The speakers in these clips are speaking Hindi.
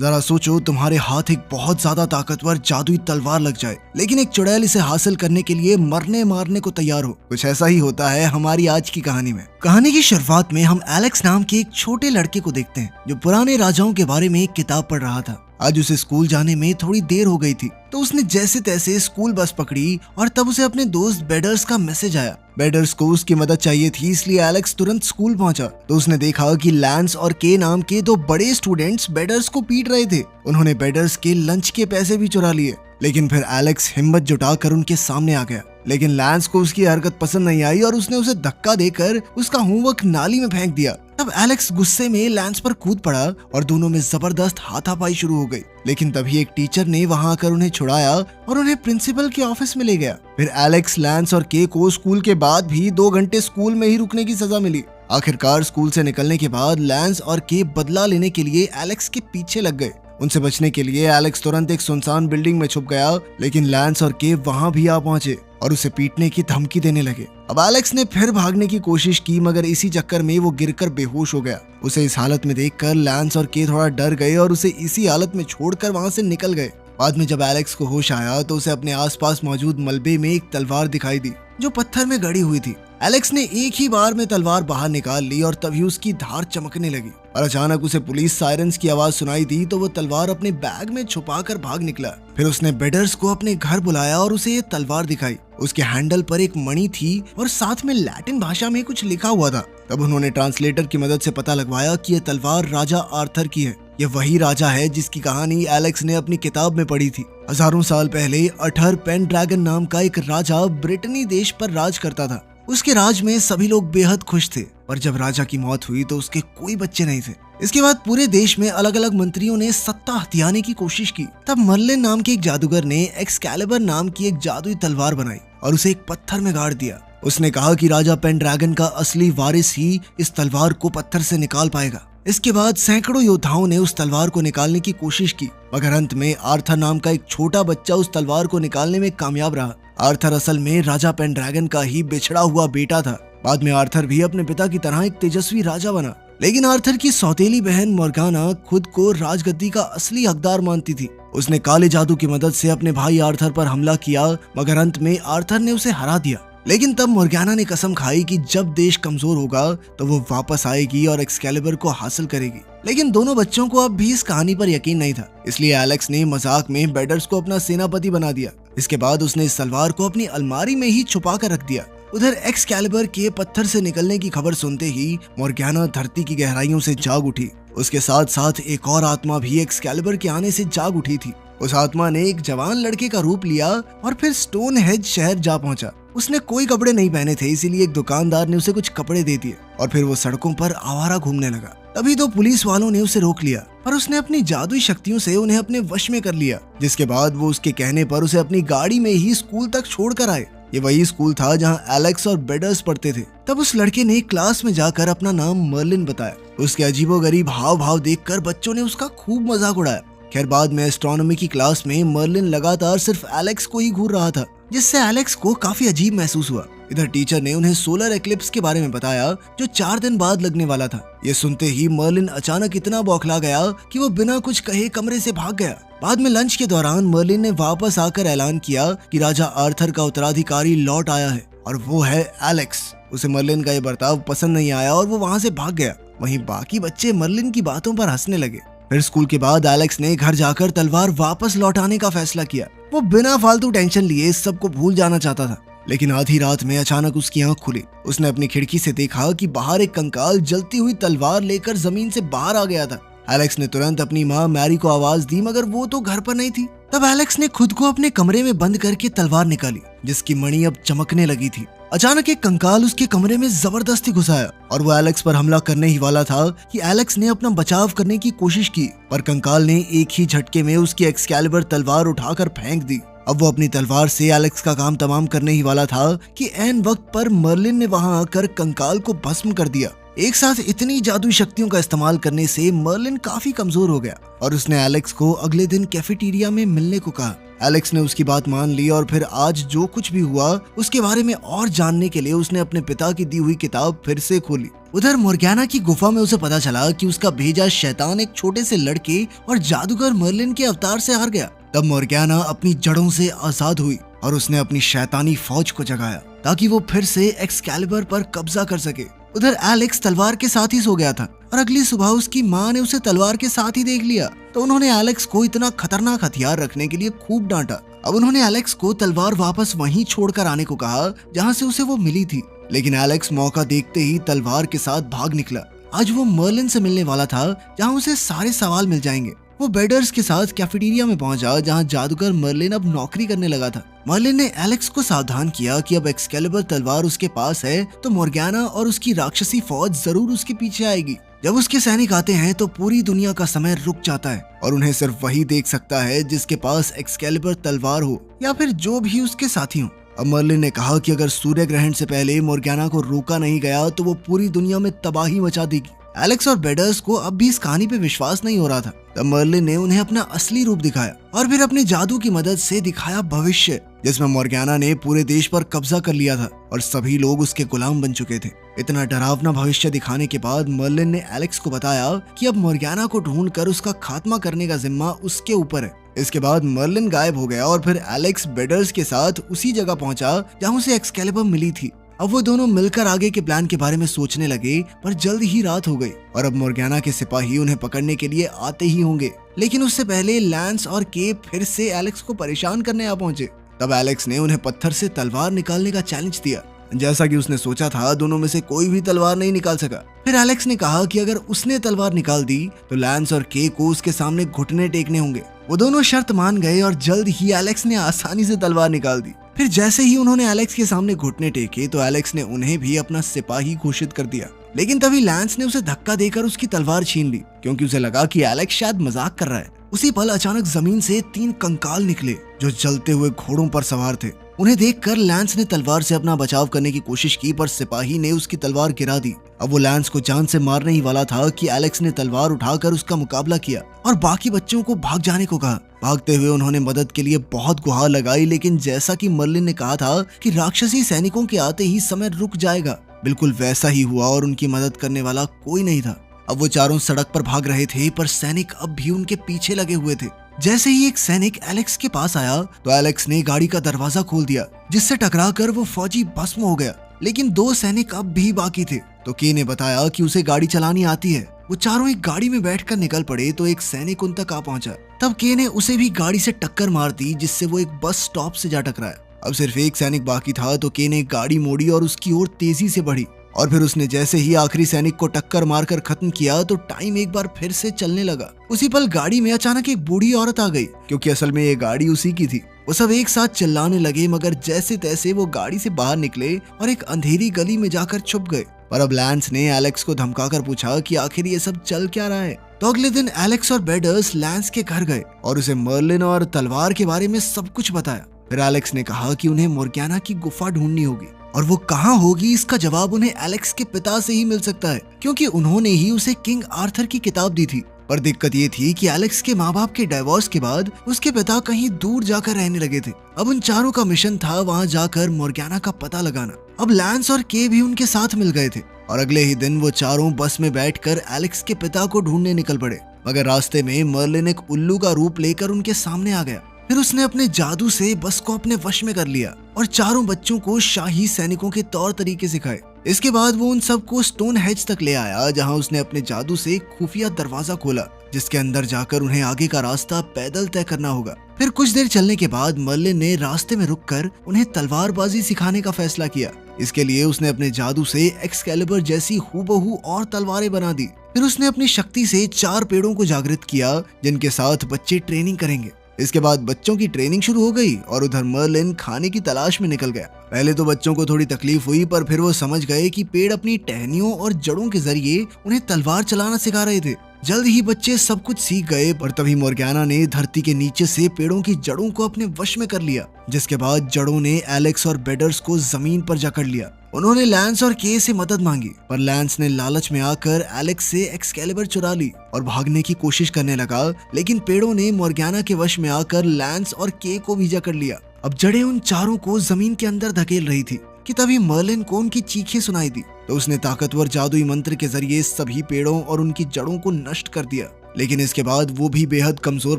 जरा सोचो, तुम्हारे हाथ एक बहुत ज्यादा ताकतवर जादुई तलवार लग जाए, लेकिन एक चुड़ैल इसे हासिल करने के लिए मरने मारने को तैयार हो। कुछ ऐसा ही होता है हमारी आज की कहानी में। कहानी की शुरुआत में हम एलेक्स नाम के एक छोटे लड़के को देखते हैं जो पुराने राजाओं के बारे में एक किताब पढ़ रहा था। आज उसे स्कूल जाने में थोड़ी देर हो गई थी, तो उसने जैसे तैसे स्कूल बस पकड़ी और तब उसे अपने दोस्त बेडर्स का मैसेज आया। बेडर्स को उसकी मदद चाहिए थी, इसलिए एलेक्स तुरंत स्कूल पहुंचा तो उसने देखा कि लैंस और के नाम के दो बड़े स्टूडेंट्स बेडर्स को पीट रहे थे। उन्होंने बेडर्स के लंच के पैसे भी चुरा लिए, लेकिन फिर एलेक्स हिम्मत जुटाकर उनके सामने आ गया। लेकिन लैंस को उसकी हरकत पसंद नहीं आई और उसने उसे धक्का देकर उसका होमवर्क नाली में फेंक दिया। तब एलेक्स गुस्से में लैंस पर कूद पड़ा और दोनों में जबरदस्त हाथापाई शुरू हो गई। लेकिन तभी एक टीचर ने वहां आकर उन्हें छुड़ाया और उन्हें प्रिंसिपल के ऑफिस में ले गया। फिर एलेक्स, लैंस और के को स्कूल के बाद भी 2 घंटे स्कूल में ही रुकने की सजा मिली। आखिरकार स्कूल से निकलने के बाद लैंस और के बदला लेने के लिए एलेक्स के पीछे लग गए। उनसे बचने के लिए एलेक्स तुरंत एक सुनसान बिल्डिंग में छुप गया, लेकिन लैंस और के वहां भी आ पहुंचे और उसे पीटने की धमकी देने लगे। अब एलेक्स ने फिर भागने की कोशिश की, मगर इसी चक्कर में वो गिरकर बेहोश हो गया। उसे इस हालत में देखकर लैंस और के थोड़ा डर गए और उसे इसी हालत में छोड़कर वहां से निकल गए। बाद में जब एलेक्स को होश आया तो उसे अपने आसपास मौजूद मलबे में एक तलवार दिखाई दी जो पत्थर में गड़ी हुई थी। एलेक्स ने एक ही बार में तलवार बाहर निकाल ली और तभी उसकी धार चमकने लगी और अचानक उसे पुलिस सायरन्स की आवाज सुनाई दी तो वो तलवार अपने बैग में छुपाकर भाग निकला। फिर उसने बेडर्स को अपने घर बुलाया और उसे ये तलवार दिखाई। उसके हैंडल पर एक मणि थी और साथ में लैटिन भाषा में कुछ लिखा हुआ था। तब उन्होंने ट्रांसलेटर की मदद से पता लगवाया कि यह तलवार राजा आर्थर की है। यह वही राजा है जिसकी कहानी एलेक्स ने अपनी किताब में पढ़ी थी। हजारों साल पहले अठर पेनड्रैगन नाम का एक राजा ब्रिटेनी देश पर राज करता था। उसके राज में सभी लोग बेहद खुश थे, पर जब राजा की मौत हुई तो उसके कोई बच्चे नहीं थे। इसके बाद पूरे देश में अलग अलग मंत्रियों ने सत्ता हथियाने की कोशिश की। तब मर्लिन नाम के एक जादूगर ने एक्सकैलिबर नाम की एक जादुई तलवार बनाई और उसे एक पत्थर में गाड़ दिया। उसने कहा कि राजा पेनड्रैगन का असली वारिस ही इस तलवार को पत्थर से निकाल पाएगा। इसके बाद सैकड़ों योद्धाओं ने उस तलवार को निकालने की कोशिश की, मगर अंत में आर्थर नाम का एक छोटा बच्चा उस तलवार को निकालने में कामयाब रहा। आर्थर असल में राजा पेनड्रैगन का ही बिछड़ा हुआ बेटा था। बाद में आर्थर भी अपने पिता की तरह एक तेजस्वी राजा बना, लेकिन आर्थर की सौतेली बहन मोर्गाना खुद को राजगद्दी का असली हकदार मानती थी। उसने काले जादू की मदद से अपने भाई आर्थर पर हमला किया, मगर अंत में आर्थर ने उसे हरा दिया। लेकिन तब मोर्गाना ने कसम खाई कि जब देश कमजोर होगा तो वो वापस आएगी और एक्सकैलिबर को हासिल करेगी। लेकिन दोनों बच्चों को अब भी इस कहानी पर यकीन नहीं था, इसलिए एलेक्स ने मजाक में बेडर्स को अपना सेनापति बना दिया। इसके बाद उसने इस तलवार को अपनी अलमारी में ही छुपा कर रख दिया। उधर एक्सकैलिबर के पत्थर से निकलने की खबर सुनते ही मोर्गाना धरती की गहराइयों से जाग उठी। उसके साथ साथ एक और आत्मा भी एक्सकैलिबर के आने से जाग उठी थी। उस आत्मा ने एक जवान लड़के का रूप लिया और फिर स्टोन हेज शहर जा पहुंचा। उसने कोई कपड़े नहीं पहने थे, इसीलिए एक दुकानदार ने उसे कुछ कपड़े दे दिए और फिर वो सड़कों पर आवारा घूमने लगा। तभी तो पुलिस वालों ने उसे रोक लिया, पर उसने अपनी जादुई शक्तियों से उन्हें अपने वश में कर लिया, जिसके बाद वो उसके कहने पर उसे अपनी गाड़ी में ही स्कूल तक छोड़ कर आए। ये वही स्कूल था जहाँ एलेक्स और बेडर्स पढ़ते थे। तब उस लड़के ने क्लास में जाकर अपना नाम मर्लिन बताया। उसके अजीबोगरीब हाव भाव देखकर बच्चों ने उसका खूब मजाक उड़ाया। खैर बाद में एस्ट्रोनॉमी की क्लास में मर्लिन लगातार सिर्फ एलेक्स को ही घूर रहा था, जिससे एलेक्स को काफी अजीब महसूस हुआ। इधर टीचर ने उन्हें सोलर एक्लिप्स के बारे में बताया जो 4 दिन बाद लगने वाला था। ये सुनते ही मर्लिन अचानक इतना बौखला गया कि वो बिना कुछ कहे कमरे से भाग गया। बाद में लंच के दौरान मर्लिन ने वापस आकर ऐलान किया कि राजा आर्थर का उत्तराधिकारी लौट आया है और वो है एलेक्स। उसे मर्लिन का ये बर्ताव पसंद नहीं आया और वो वहाँ से भाग गया। वहीं बाकी बच्चे मर्लिन की बातों पर हंसने लगे। फिर स्कूल के बाद एलेक्स ने घर जाकर तलवार वापस लौटाने का फैसला किया। वो बिना फालतू टेंशन लिए इस सब को भूल जाना चाहता था। लेकिन आधी रात में अचानक उसकी आंख खुली। उसने अपनी खिड़की से देखा कि बाहर एक कंकाल जलती हुई तलवार लेकर जमीन से बाहर आ गया था। एलेक्स ने तुरंत अपनी माँ मैरी को आवाज दी, मगर वो तो घर पर नहीं थी। तब एलेक्स ने खुद को अपने कमरे में बंद करके तलवार निकाली, जिसकी मणि अब चमकने लगी थी। अचानक एक कंकाल उसके कमरे में जबरदस्ती घुस आया और वो एलेक्स पर हमला करने ही वाला था कि एलेक्स ने अपना बचाव करने की कोशिश की, पर कंकाल ने एक ही झटके में उसकी एक्सकैलिबर तलवार उठाकर फेंक दी। अब वो अपनी तलवार से एलेक्स का काम तमाम करने ही वाला था कि ऐन वक्त पर मर्लिन ने वहां आकर कंकाल को भस्म कर दिया। एक साथ इतनी जादुई शक्तियों का इस्तेमाल करने से मर्लिन काफी कमजोर हो गया और उसने एलेक्स को अगले दिन कैफेटेरिया में मिलने को कहा। एलेक्स ने उसकी बात मान ली और फिर आज जो कुछ भी हुआ उसके बारे में और जानने के लिए उसने अपने पिता की दी हुई किताब फिर से खोली। उधर मोर्गाना की गुफा में उसे पता चला कि उसका भेजा शैतान एक छोटे से लड़के और जादूगर मर्लिन के अवतार से हार गया। तब मोर्गाना अपनी जड़ों से आजाद हुई और उसने अपनी शैतानी फौज को जगाया ताकि वो फिर से एक्सकैलिबर पर कब्जा कर सके। उधर एलेक्स तलवार के साथ ही सो गया था और अगली सुबह उसकी माँ ने उसे तलवार के साथ ही देख लिया तो उन्होंने एलेक्स को इतना खतरनाक हथियार रखने के लिए खूब डांटा। अब उन्होंने एलेक्स को तलवार वापस वहीं छोड़कर आने को कहा जहाँ से उसे वो मिली थी, लेकिन एलेक्स मौका देखते ही तलवार के साथ भाग निकला। आज वो मर्लिन से मिलने वाला था जहाँ उसे सारे सवाल मिल जाएंगे। वो बेडर्स के साथ कैफेटेरिया में पहुंचा जहां जादूगर मर्लिन अब नौकरी करने लगा था। मर्लिन ने एलेक्स को सावधान किया कि अब एक्सकैलिबर तलवार उसके पास है तो मोर्गाना और उसकी राक्षसी फौज जरूर उसके पीछे आएगी। जब उसके सैनिक आते हैं तो पूरी दुनिया का समय रुक जाता है और उन्हें सिर्फ वही देख सकता है जिसके पास एक्सकैलिबर तलवार हो या फिर जो भी उसके साथी हो। अब मर्लिन ने कहा कि अगर सूर्य ग्रहण से पहले मोर्गाना को रोका नहीं गया तो वो पूरी दुनिया में तबाही मचा देगी। एलेक्स और बेडर्स को अब भी इस कहानी पे विश्वास नहीं हो रहा था। तब मर्लिन ने उन्हें अपना असली रूप दिखाया और फिर अपने जादू की मदद से दिखाया भविष्य जिसमें मोर्गाना ने पूरे देश पर कब्जा कर लिया था और सभी लोग उसके गुलाम बन चुके थे। इतना डरावना भविष्य दिखाने के बाद मर्लिन ने एलेक्स को बताया कि अब मोर्गाना को ढूंढकर उसका खात्मा करने का जिम्मा उसके ऊपर है। इसके बाद मर्लिन गायब हो गया और फिर एलेक्स बेडर्स के साथ उसी जगह पहुंचा जहां उसे एक्सकैलिबर मिली थी। अब वो दोनों मिलकर आगे के प्लान के बारे में सोचने लगे पर जल्द ही रात हो गई और अब मोर्गाना के सिपाही उन्हें पकड़ने के लिए आते ही होंगे। लेकिन उससे पहले लैंस और के फिर से एलेक्स को परेशान करने आ पहुंचे। तब एलेक्स ने उन्हें पत्थर से तलवार निकालने का चैलेंज दिया। जैसा कि उसने सोचा था दोनों में से कोई भी तलवार नहीं निकाल सका। फिर एलेक्स ने कहा कि अगर उसने तलवार निकाल दी तो लैंस और के को उसके सामने घुटने टेकने होंगे। वो दोनों शर्त मान गए और जल्द ही एलेक्स ने आसानी से तलवार निकाल दी। फिर जैसे ही उन्होंने एलेक्स के सामने घुटने टेके तो एलेक्स ने उन्हें भी अपना सिपाही घोषित कर दिया। लेकिन तभी लैंस ने उसे धक्का देकर उसकी तलवार छीन ली क्योंकि उसे लगा कि एलेक्स शायद मजाक कर रहा है। उसी पल अचानक जमीन से 3 कंकाल निकले जो जलते हुए घोड़ों पर सवार थे। उन्हें देखकर लैंस ने तलवार से अपना बचाव करने की कोशिश की पर सिपाही ने उसकी तलवार गिरा दी। अब वो लैंस को जान से मारने ही वाला था कि एलेक्स ने तलवार उठाकर उसका मुकाबला किया और बाकी बच्चों को भाग जाने को कहा। भागते हुए उन्होंने मदद के लिए बहुत गुहार लगाई, लेकिन जैसा कि मर्लिन ने कहा था कि राक्षसी सैनिकों के आते ही समय रुक जाएगा, बिल्कुल वैसा ही हुआ और उनकी मदद करने वाला कोई नहीं था। अब वो चारों सड़क पर भाग रहे थे पर सैनिक अब भी उनके पीछे लगे हुए थे। जैसे ही एक सैनिक एलेक्स के पास आया तो एलेक्स ने गाड़ी का दरवाजा खोल दिया जिससे टकराकर वो फौजी भस्म हो गया। लेकिन 2 सैनिक अब भी बाकी थे तो के ने बताया कि उसे गाड़ी चलानी आती है। वो चारों एक गाड़ी में बैठकर निकल पड़े तो एक सैनिक उन तक आ पहुंचा। तब के ने उसे भी गाड़ी से टक्कर मार दी जिससे वो एक बस स्टॉप से जा टकराया। अब सिर्फ एक सैनिक बाकी था तो के ने गाड़ी मोड़ी और उसकी ओर तेजी से बढ़ी और फिर उसने जैसे ही आखिरी सैनिक को टक्कर मारकर खत्म किया तो टाइम एक बार फिर से चलने लगा। उसी पल गाड़ी में अचानक एक बूढ़ी औरत आ गई क्योंकि असल में ये गाड़ी उसी की थी। वो सब एक साथ चिल्लाने लगे मगर जैसे तैसे वो गाड़ी से बाहर निकले और एक अंधेरी गली में जाकर छुप गए। पर अब लैंस ने एलेक्स को धमकाकर पूछा कि आखिर ये सब चल क्या रहा है। तो अगले दिन एलेक्स और बेडर्स लैंस के घर गए और उसे मर्लिन और तलवार के बारे में सब कुछ बताया। फिर एलेक्स ने कहा कि उन्हें मोर्गाना की गुफा ढूंढनी होगी और वो कहाँ होगी इसका जवाब उन्हें एलेक्स के पिता से ही मिल सकता है क्योंकि उन्होंने ही उसे किंग आर्थर की किताब दी थी। पर दिक्कत ये थी कि एलेक्स के माँ बाप के डाइवोर्स के बाद उसके पिता कहीं दूर जाकर रहने लगे थे। अब उन चारों का मिशन था वहाँ जाकर मोर्गाना का पता लगाना। अब लैंस और के भी उनके साथ मिल गए थे और अगले ही दिन वो चारों बस में बैठकर एलेक्स के पिता को ढूंढने निकल पड़े। मगर रास्ते में मर्लिन एक उल्लू का रूप लेकर उनके सामने आ गया। फिर उसने अपने जादू से बस को अपने वश में कर लिया और चारों बच्चों को शाही सैनिकों के तौर तरीके सिखाए। इसके बाद वो उन सबको स्टोन हेज तक ले आया जहां उसने अपने जादू से खुफिया दरवाजा खोला जिसके अंदर जाकर उन्हें आगे का रास्ता पैदल तय करना होगा। फिर कुछ देर चलने के बाद मर्लिन ने रास्ते में रुककर उन्हें तलवारबाजी सिखाने का फैसला किया। इसके लिए उसने अपने जादू से एक्सकैलिबर जैसी हूबहू और तलवारें बना दी। फिर उसने अपनी शक्ति से 4 पेड़ों को जागृत किया जिनके साथ बच्चे ट्रेनिंग करेंगे। इसके बाद बच्चों की ट्रेनिंग शुरू हो गई और उधर मर्लिन खाने की तलाश में निकल गया। पहले तो बच्चों को थोड़ी तकलीफ हुई पर फिर वो समझ गए कि पेड़ अपनी टहनियों और जड़ों के जरिए उन्हें तलवार चलाना सिखा रहे थे। जल्द ही बच्चे सब कुछ सीख गए, पर तभी मोर्गाना ने धरती के नीचे से पेड़ों की जड़ों को अपने वश में कर लिया, जिसके बाद जड़ों ने एलेक्स और बेडर्स को जमीन पर जकड़ लिया। उन्होंने लैंस और के से मदद मांगी, पर लैंस ने लालच में आकर एलेक्स से एक्सकैलिबर चुरा ली और भागने की कोशिश करने लगा, लेकिन पेड़ों ने मोर्गाना के वश में आकर लैंस और के को भी जकड़ लिया। अब जड़ें उन चारों को जमीन के अंदर धकेल रही थी कि तभी मर्लिन को उनकी चीखें सुनाई दी, तो उसने ताकतवर जादुई मंत्र के जरिए सभी पेड़ों और उनकी जड़ों को नष्ट कर दिया। लेकिन इसके बाद वो भी बेहद कमजोर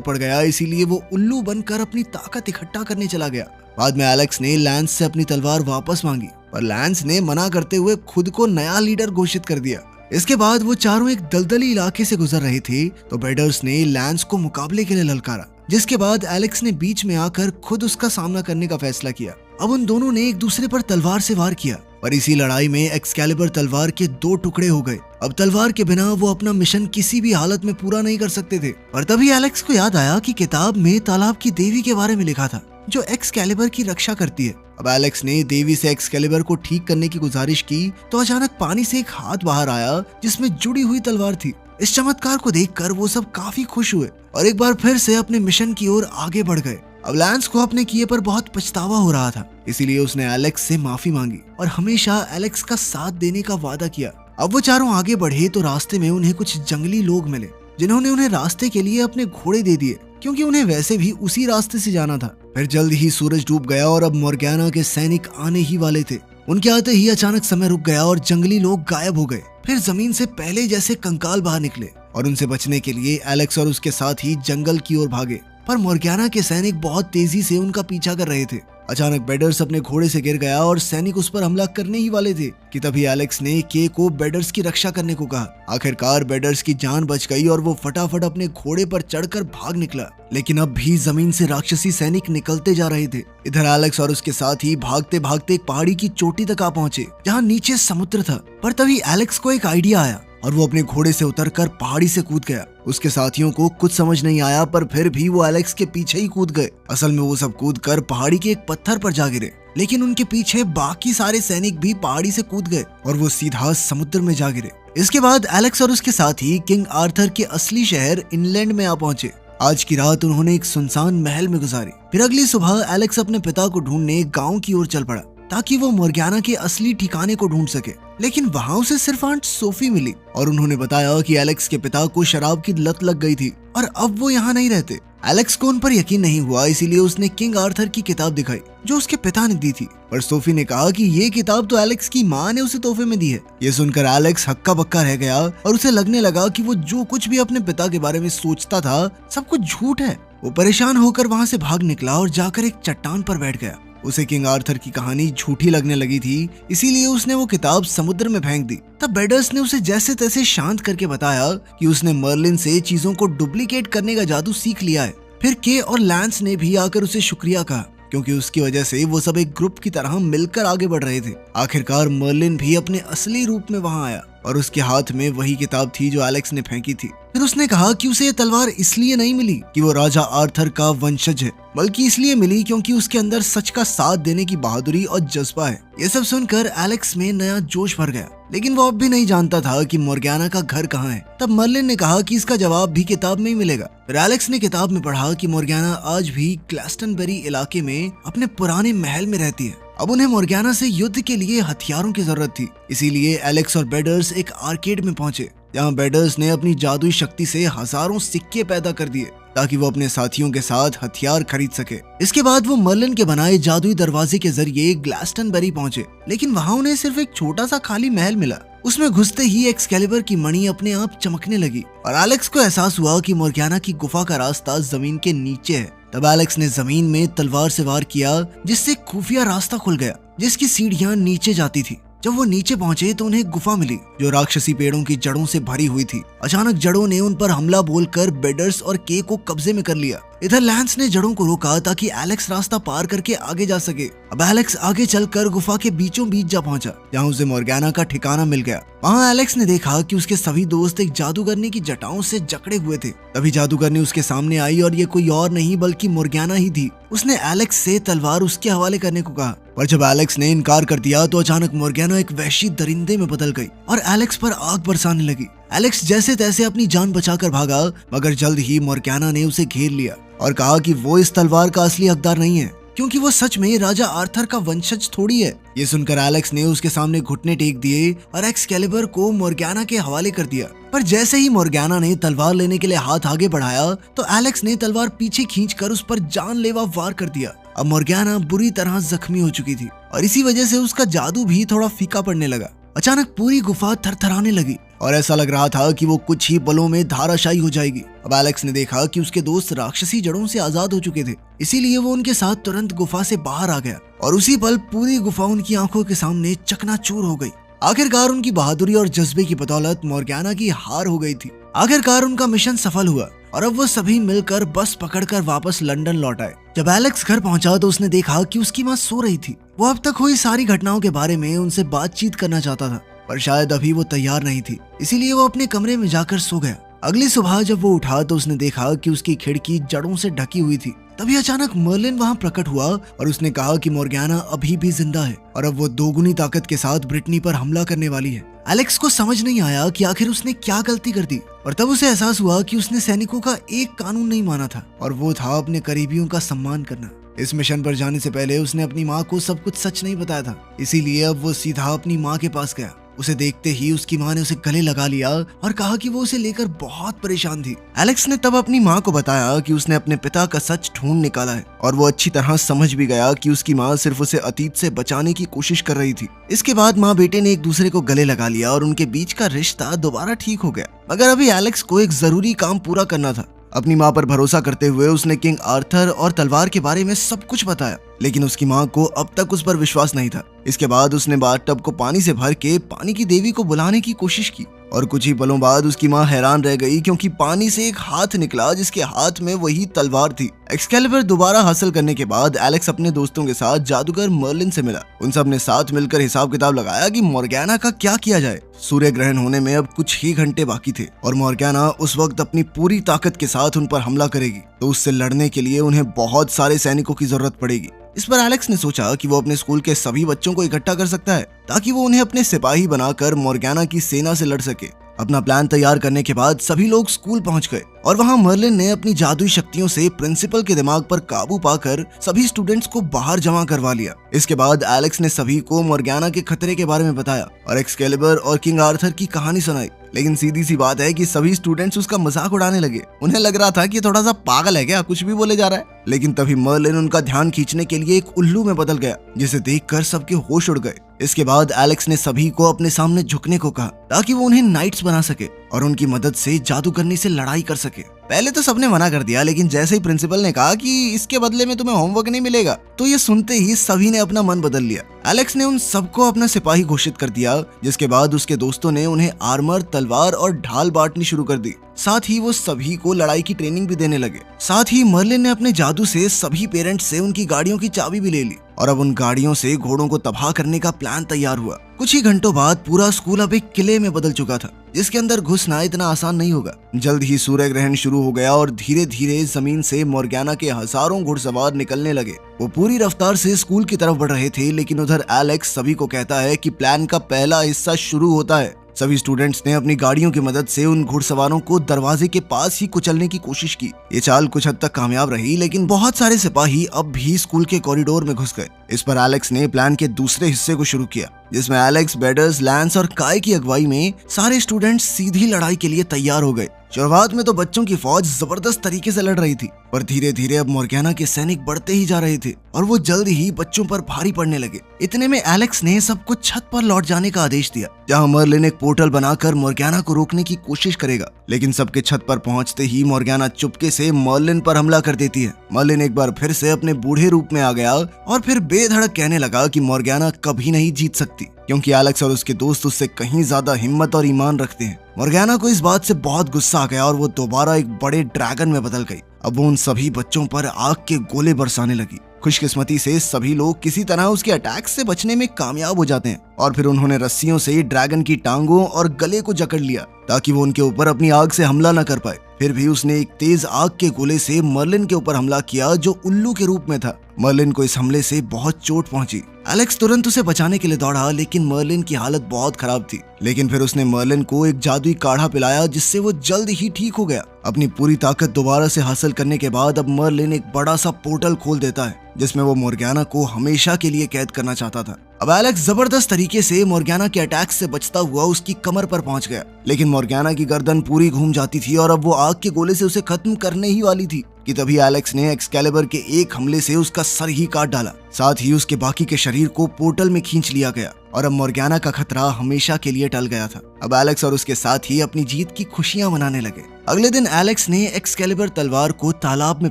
पड़ गया, इसीलिए वो उल्लू बनकर अपनी ताकत इकट्ठा करने चला गया। बाद में एलेक्स ने लैंस से अपनी तलवार वापस मांगी, पर लैंस ने मना करते हुए खुद को नया लीडर घोषित कर दिया। इसके बाद वो चारों एक दलदली इलाके से गुजर रहे थे, तो बेडर्स ने लैंस को मुकाबले के लिए ललकारा, जिसके बाद एलेक्स ने बीच में आकर खुद उसका सामना करने का फैसला किया। अब उन दोनों ने एक दूसरे पर तलवार से वार किया, पर इसी लड़ाई में एक्सकैलिबर तलवार के 2 टुकड़े हो गए। अब तलवार के बिना वो अपना मिशन किसी भी हालत में पूरा नहीं कर सकते थे। और तभी एलेक्स को याद आया कि किताब में तालाब की देवी के बारे में लिखा था, जो एक्सकैलिबर की रक्षा करती है। अब एलेक्स ने देवी से एक्सकैलिबर को ठीक करने की गुजारिश की, तो अचानक पानी से एक हाथ बाहर आया जिसमें जुड़ी हुई तलवार थी। इस चमत्कार को देखकर वो सब काफी खुश हुए और एक बार फिर से अपने मिशन की ओर आगे बढ़ गए। अब लैंस को अपने किए पर बहुत पछतावा हो रहा था, इसीलिए उसने एलेक्स से माफी मांगी और हमेशा एलेक्स का साथ देने का वादा किया। अब वो चारों आगे बढ़े तो रास्ते में उन्हें कुछ जंगली लोग मिले, जिन्होंने उन्हें रास्ते के लिए अपने घोड़े दे दिए, क्योंकि उन्हें वैसे भी उसी रास्ते से जाना था। फिर जल्द ही सूरज डूब गया और अब मोर्गाना के सैनिक आने ही वाले थे। उनके आते ही अचानक समय रुक गया और जंगली लोग गायब हो गए। फिर जमीन से पहले जैसे कंकाल बाहर निकले और उनसे बचने के लिए एलेक्स और उसके साथ ही जंगल की ओर भागे, पर मोर्गाना के सैनिक बहुत तेजी से उनका पीछा कर रहे थे। अचानक बेडर्स अपने घोड़े से गिर गया और सैनिक उस पर हमला करने ही वाले थे कि तभी एलेक्स ने के को बेडर्स की रक्षा करने को कहा। आखिरकार बेडर्स की जान बच गई और वो फटाफट अपने घोड़े पर चढ़कर भाग निकला, लेकिन अब भी जमीन से राक्षसी सैनिक निकलते जा रहे थे। इधर एलेक्स और उसके साथ ही भागते भागते एक पहाड़ी की चोटी तक आ पहुंचे, जहाँ नीचे समुद्र था। पर तभी एलेक्स को एक आइडिया आया और वो अपने घोड़े से उतरकर पहाड़ी से कूद गया। उसके साथियों को कुछ समझ नहीं आया, पर फिर भी वो एलेक्स के पीछे ही कूद गए। असल में वो सब कूदकर पहाड़ी के एक पत्थर पर जा गिरे, लेकिन उनके पीछे बाकी सारे सैनिक भी पहाड़ी से कूद गए और वो सीधा समुद्र में जा गिरे। इसके बाद एलेक्स और उसके साथी किंग आर्थर के असली शहर इंग्लैंड में आ पहुंचे। आज की रात उन्होंने एक सुनसान महल में गुजारी। फिर अगली सुबह एलेक्स अपने पिता को ढूंढने गाँव की ओर चल पड़ा, ताकि वो मोर्गाना के असली ठिकाने को ढूंढ सके। लेकिन वहाँ उसे सिर्फ आंट सोफी मिली और उन्होंने बताया कि एलेक्स के पिता को शराब की लत लग गई थी और अब वो यहाँ नहीं रहते। एलेक्स को उन पर यकीन नहीं हुआ, इसीलिए उसने किंग आर्थर की किताब दिखाई जो उसके पिता ने दी थी। पर सोफी ने कहा कि ये किताब तो एलेक्स की माँ ने उसे तोहफे में दी है। ये सुनकर एलेक्स हक्का बक्का रह गया और उसे लगने लगा कि वो जो कुछ भी अपने पिता के बारे में सोचता था सब कुछ झूठ है। वो परेशान होकर वहाँ से भाग निकला और जाकर एक चट्टान पर बैठ गया। उसे किंग आर्थर की कहानी झूठी लगने लगी थी, इसीलिए उसने वो किताब समुद्र में फेंक दी। तब बेडर्स ने उसे जैसे तैसे शांत करके बताया कि उसने मर्लिन से चीजों को डुप्लीकेट करने का जादू सीख लिया है। फिर के और लैंस ने भी आकर उसे शुक्रिया कहा, क्योंकि उसकी वजह से वो सब एक ग्रुप की तरह मिलकर आगे बढ़ रहे थे। आखिरकार मर्लिन भी अपने असली रूप में वहां आया और उसके हाथ में वही किताब थी जो एलेक्स ने फेंकी थी। फिर उसने कहा कि उसे ये तलवार इसलिए नहीं मिली कि वो राजा आर्थर का वंशज है, बल्कि इसलिए मिली क्योंकि उसके अंदर सच का साथ देने की बहादुरी और जज्बा है। ये सब सुनकर एलेक्स में नया जोश भर गया, लेकिन वो अब भी नहीं जानता था कि मोर्गाना का घर कहाँ है। तब मर्लिन ने कहा कि इसका जवाब भी किताब में ही मिलेगा। फिर एलेक्स ने किताब में पढ़ा कि मोर्गाना आज भी ग्लास्टनबरी इलाके में अपने पुराने महल में रहती है। अब उन्हें मोर्गाना से युद्ध के लिए हथियारों की जरूरत थी, इसीलिए एलेक्स और बेडर्स एक आर्केड में पहुंचे, जहां बेडर्स ने अपनी जादुई शक्ति से हजारों सिक्के पैदा कर दिए ताकि वो अपने साथियों के साथ हथियार खरीद सके। इसके बाद वो मर्लिन के बनाए जादुई दरवाजे के जरिए ग्लास्टनबरी पहुंचे, लेकिन वहां उन्हें सिर्फ एक छोटा सा खाली महल मिला। उसमें घुसते ही एक्सकैलिबर की मणि अपने आप चमकने लगी और एलेक्स को एहसास हुआ कि मोर्गाना की गुफा का रास्ता जमीन के नीचे है। तब एलेक्स ने जमीन में तलवार से वार किया, जिससे खुफिया रास्ता खुल गया जिसकी सीढ़ियां नीचे जाती थी। जब वो नीचे पहुंचे तो उन्हें गुफा मिली जो राक्षसी पेड़ों की जड़ों से भरी हुई थी। अचानक जड़ों ने उन पर हमला बोलकर बेडर्स और के को कब्जे में कर लिया। इधर लैंस ने जड़ों को रोका ताकि एलेक्स रास्ता पार करके आगे जा सके। अब एलेक्स आगे चलकर गुफा के बीचों बीच जा पहुंचा, जहां उसे मोर्गाना का ठिकाना मिल गया। वहां एलेक्स ने देखा कि उसके सभी दोस्त एक जादूगरनी की जटाओं से जकड़े हुए थे। तभी जादूगरनी उसके सामने आई और ये कोई और नहीं बल्कि मोर्गाना ही थी। उसने एलेक्स से तलवार उसके हवाले करने को कहा, पर जब एलेक्स ने इनकार कर दिया तो अचानक मोर्गेना एक वहशी दरिंदे में बदल गई और एलेक्स पर आग बरसाने लगी। एलेक्स जैसे तैसे अपनी जान बचाकर भागा, मगर जल्द ही मोर्गेना ने उसे घेर लिया और कहा कि वो इस तलवार का असली हकदार नहीं है, क्योंकि वो सच में राजा आर्थर का वंशज थोड़ी है। ये सुनकर एलेक्स ने उसके सामने घुटने टेक दिए और एक्सकैलिबर को मोर्गेना के हवाले कर दिया। पर जैसे ही मोर्गेना ने तलवार लेने के लिए हाथ आगे बढ़ाया तो एलेक्स ने तलवार पीछे खींचकर उस पर जानलेवा वार कर दिया। अब मोर्गेना बुरी तरह जख्मी हो चुकी थी और इसी वजह से उसका जादू भी थोड़ा फीका पड़ने लगा। अचानक पूरी गुफा थरथराने लगी और ऐसा लग रहा था कि वो कुछ ही पलों में धाराशायी हो जाएगी। अब एलेक्स ने देखा कि उसके दोस्त राक्षसी जड़ों से आजाद हो चुके थे, इसीलिए वो उनके साथ तुरंत गुफा से बाहर आ गया और उसी पल पूरी गुफा उनकी आंखों के सामने चकनाचूर हो गई। आखिरकार उनकी बहादुरी और जज्बे की बदौलत मोर्गेना की हार हो गई थी। आखिरकार उनका मिशन सफल हुआ और अब वो सभी मिलकर बस पकड़कर वापस लंदन लौट आए। जब एलेक्स घर पहुंचा तो उसने देखा कि उसकी माँ सो रही थी। वो अब तक हुई सारी घटनाओं के बारे में उनसे बातचीत करना चाहता था, पर शायद अभी वो तैयार नहीं थी, इसीलिए वो अपने कमरे में जाकर सो गया। अगली सुबह जब वो उठा तो उसने देखा कि उसकी खिड़की जड़ों से ढकी हुई थी। तभी अचानक मर्लिन वहाँ प्रकट हुआ और उसने कहा कि मोर्गेना अभी भी जिंदा है और अब वो दोगुनी ताकत के साथ ब्रिटनी पर हमला करने वाली है। एलेक्स को समझ नहीं आया कि आखिर उसने क्या गलती कर दी और तब उसे एहसास हुआ कि उसने सैनिकों का एक कानून नहीं माना था और वो था अपने करीबियों का सम्मान करना। इस मिशन पर जाने से पहले उसने अपनी माँ को सब कुछ सच नहीं बताया था, इसीलिए अब वो सीधा अपनी माँ के पास गया। उसे देखते ही उसकी माँ ने उसे गले लगा लिया और कहा कि वो उसे लेकर बहुत परेशान थी। एलेक्स ने तब अपनी माँ को बताया कि उसने अपने पिता का सच ढूंढ निकाला है और वो अच्छी तरह समझ भी गया कि उसकी माँ सिर्फ उसे अतीत से बचाने की कोशिश कर रही थी। इसके बाद माँ बेटे ने एक दूसरे को गले लगा लिया और उनके बीच का रिश्ता दोबारा ठीक हो गया। मगर अभी एलेक्स को एक जरूरी काम पूरा करना था। अपनी माँ पर भरोसा करते हुए उसने किंग आर्थर और तलवार के बारे में सब कुछ बताया, लेकिन उसकी माँ को अब तक उस पर विश्वास नहीं था। इसके बाद उसने बाथटब को पानी से भर के पानी की देवी को बुलाने की कोशिश की और कुछ ही पलों बाद उसकी माँ हैरान रह गई, क्योंकि पानी से एक हाथ निकला जिसके हाथ में वही तलवार थी। एक्सकैलिबर दोबारा हासिल करने के बाद एलेक्स अपने दोस्तों के साथ जादूगर मर्लिन से मिला। उन सब ने साथ मिलकर हिसाब किताब लगाया कि मोर्गेना का क्या किया जाए। सूर्य ग्रहण होने में अब कुछ ही घंटे बाकी थे और मोर्गेना उस वक्त अपनी पूरी ताकत के साथ उन पर हमला करेगी, तो उससे लड़ने के लिए उन्हें बहुत सारे सैनिकों की जरूरत पड़ेगी। इस पर एलेक्स ने सोचा कि वो अपने स्कूल के सभी बच्चों को इकट्ठा कर सकता है ताकि वो उन्हें अपने सिपाही बनाकर मोर्गेना की सेना से लड़ सके। अपना प्लान तैयार करने के बाद सभी लोग स्कूल पहुंच गए और वहां मर्लिन ने अपनी जादुई शक्तियों से प्रिंसिपल के दिमाग पर काबू पाकर सभी स्टूडेंट्स को बाहर जमा करवा लिया। इसके बाद एलेक्स ने सभी को मोर्गेना के खतरे के बारे में बताया और एक्सकैलिबर और किंग आर्थर की कहानी सुनाई। लेकिन सीधी सी बात है कि सभी स्टूडेंट्स उसका मजाक उड़ाने लगे। उन्हें लग रहा था कि थोड़ा सा पागल है क्या, कुछ भी बोले जा रहा है। लेकिन तभी मर्लिन उनका ध्यान खींचने के लिए एक उल्लू में बदल गया, जिसे देखकर सबके होश उड़ गए। इसके बाद एलेक्स ने सभी को अपने सामने झुकने को कहा ताकि वो उन्हें नाइट्स बना सके और उनकी मदद से जादूगरनी से लड़ाई कर सके। पहले तो सबने मना कर दिया, लेकिन जैसे ही प्रिंसिपल ने कहा कि इसके बदले में तुम्हें होमवर्क नहीं मिलेगा, तो ये सुनते ही सभी ने अपना मन बदल लिया। एलेक्स ने उन सबको अपना सिपाही घोषित कर दिया, जिसके बाद उसके दोस्तों ने उन्हें आर्मर, तलवार और ढाल बांटनी शुरू कर दी। साथ ही वो सभी को लड़ाई की ट्रेनिंग भी देने लगे। साथ ही मर्लिन ने अपने जादू से सभी पेरेंट्स से उनकी गाड़ियों की चाबी भी ले ली और अब उन गाड़ियों से घोड़ों को तबाह करने का प्लान तैयार हुआ। कुछ ही घंटों बाद पूरा स्कूल अब एक किले में बदल चुका था, जिसके अंदर घुसना इतना आसान नहीं होगा। जल्द ही सूर्य ग्रहण शुरू हो गया और धीरे धीरे जमीन से मोर्गेना के हजारों घुड़सवार निकलने लगे। वो पूरी रफ्तार से स्कूल की तरफ बढ़ रहे थे, लेकिन उधर एलेक्स सभी को कहता है कि प्लान का पहला हिस्सा शुरू होता है। सभी स्टूडेंट्स ने अपनी गाड़ियों की मदद से उन घुड़सवारों को दरवाजे के पास ही कुचलने की कोशिश की। ये चाल कुछ हद तक कामयाब रही, लेकिन बहुत सारे सिपाही अब भी स्कूल के कॉरिडोर में घुस गए। इस पर एलेक्स ने प्लान के दूसरे हिस्से को शुरू किया, जिसमें एलेक्स, बेडर्स, लैंस और काय की अगुवाई में सारे स्टूडेंट्स सीधी लड़ाई के लिए तैयार हो गए। शुरुआत में तो बच्चों की फौज जबरदस्त तरीके से लड़ रही थी, पर धीरे धीरे अब मोर्गेना के सैनिक बढ़ते ही जा रहे थे और वो जल्द ही बच्चों पर भारी पड़ने लगे। इतने में एलेक्स ने सबको छत पर लौट जाने का आदेश दिया, जहां मर्लिन एक पोर्टल बनाकर मोर्गेना को रोकने की कोशिश करेगा। लेकिन सबके छत पर पहुंचते ही मोर्गेना चुपके से मर्लिन पर हमला कर देती है। मर्लिन एक बार फिर से अपने बूढ़े रूप में आ गया और फिर बेधड़क कहने लगा कि मोर्गेना कभी नहीं जीत सकती, क्योंकि एलेक्स और उसके दोस्त उससे कहीं ज्यादा हिम्मत और ईमान रखते हैं। मोर्गेना को इस बात से बहुत गुस्सा आ गया और वो दोबारा एक बड़े ड्रैगन में बदल गई। अब वो उन सभी बच्चों पर आग के गोले बरसाने लगी। खुशकिस्मती से सभी लोग किसी तरह उसके अटैक से बचने में कामयाब हो जाते हैं और फिर उन्होंने रस्सियों से ड्रैगन की टांगों और गले को जकड़ लिया ताकि वो उनके ऊपर अपनी आग से हमला न कर पाए। फिर भी उसने एक तेज आग के गोले से मर्लिन के ऊपर हमला किया, जो उल्लू के रूप में था। मर्लिन को इस हमले से बहुत चोट पहुंची। एलेक्स तुरंत उसे बचाने के लिए दौड़ा, लेकिन मर्लिन की हालत बहुत खराब थी। लेकिन फिर उसने मर्लिन को एक जादुई काढ़ा पिलाया, जिससे वो जल्द ही ठीक हो गया। अपनी पूरी ताकत दोबारा से हासिल करने के बाद अब मर्लिन एक बड़ा सा पोर्टल खोल देता है, जिसमें वो मोर्गाना को हमेशा के लिए कैद करना चाहता था। अब एलेक्स जबरदस्त तरीके से मोर्गाना के अटैक से बचता हुआ उसकी कमर पर पहुंच गया, लेकिन मोर्गाना की गर्दन पूरी घूम जाती थी और अब वो आग के गोले से उसे खत्म करने ही वाली थी कि तभी एलेक्स ने एक्सकैलिबर के एक हमले से उसका सर ही काट डाला। साथ ही उसके बाकी के शरीर को पोर्टल में खींच लिया गया और अब मोर्गाना का खतरा हमेशा के लिए टल गया था। अब एलेक्स और उसके साथ ही अपनी जीत की खुशियां मनाने लगे। अगले दिन एलेक्स ने एक्सकैलिबर तलवार को तालाब में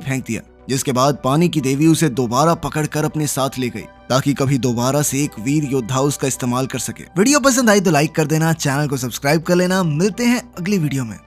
फेंक दिया, जिसके बाद पानी की देवी उसे दोबारा पकड़कर अपने साथ ले गई, ताकि कभी दोबारा से एक वीर योद्धा उसका इस्तेमाल कर सके। वीडियो पसंद आई तो लाइक कर देना, चैनल को सब्सक्राइब कर लेना। मिलते हैं अगली वीडियो में।